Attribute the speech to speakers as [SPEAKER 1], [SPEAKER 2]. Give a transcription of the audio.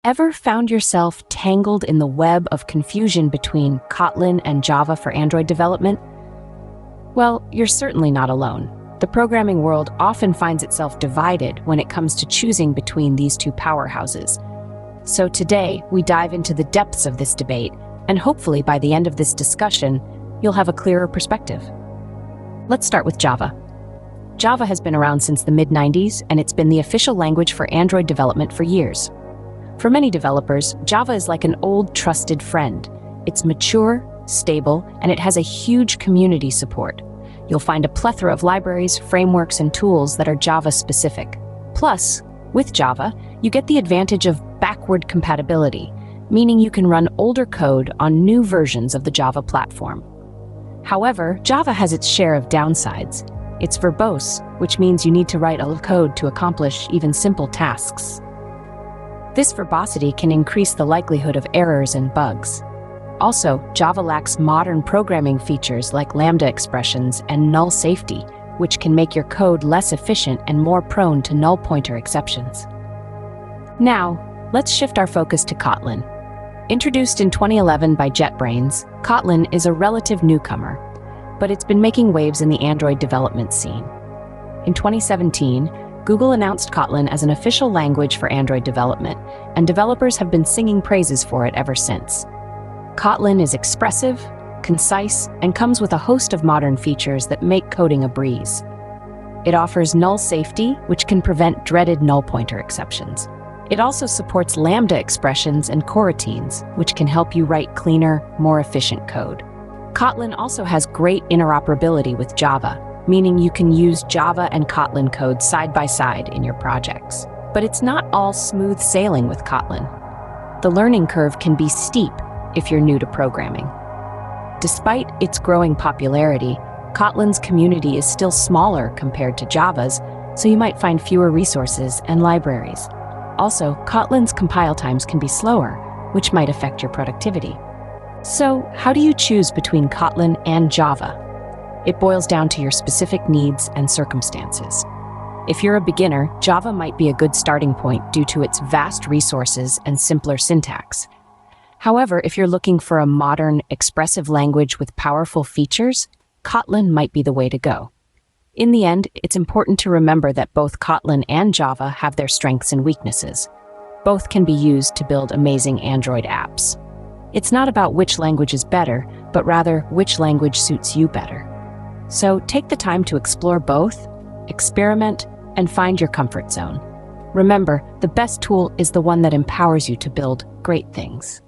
[SPEAKER 1] Ever found yourself tangled in the web of confusion between Kotlin and Java for Android development? Well, you're certainly not alone. The programming world often finds itself divided when it comes to choosing between these two powerhouses. So today, we dive into the depths of this debate, and hopefully by the end of this discussion, you'll have a clearer perspective. Let's start with Java. Java has been around since the mid-90s, and it's been the official language for Android development for years. For many developers, Java is like an old, trusted friend. It's mature, stable, and it has a huge community support. You'll find a plethora of libraries, frameworks, and tools that are Java-specific. Plus, with Java, you get the advantage of backward compatibility, meaning you can run older code on new versions of the Java platform. However, Java has its share of downsides. It's verbose, which means you need to write a lot of code to accomplish even simple tasks. This verbosity can increase the likelihood of errors and bugs. Also, Java lacks modern programming features like lambda expressions and null safety, which can make your code less efficient and more prone to null pointer exceptions. Now, let's shift our focus to Kotlin. Introduced in 2011 by JetBrains, Kotlin is a relative newcomer, but it's been making waves in the Android development scene. In 2017, Google announced Kotlin as an official language for Android development, and developers have been singing praises for it ever since. Kotlin is expressive, concise, and comes with a host of modern features that make coding a breeze. It offers null safety, which can prevent dreaded null pointer exceptions. It also supports lambda expressions and coroutines, which can help you write cleaner, more efficient code. Kotlin also has great interoperability with Java, meaning you can use Java and Kotlin code side by side in your projects. But it's not all smooth sailing with Kotlin. The learning curve can be steep if you're new to programming. Despite its growing popularity, Kotlin's community is still smaller compared to Java's, so you might find fewer resources and libraries. Also, Kotlin's compile times can be slower, which might affect your productivity. So, how do you choose between Kotlin and Java? It boils down to your specific needs and circumstances. If you're a beginner, Java might be a good starting point due to its vast resources and simpler syntax. However, if you're looking for a modern, expressive language with powerful features, Kotlin might be the way to go. In the end, it's important to remember that both Kotlin and Java have their strengths and weaknesses. Both can be used to build amazing Android apps. It's not about which language is better, but rather which language suits you better. So take the time to explore both, experiment, and find your comfort zone. Remember, the best tool is the one that empowers you to build great things.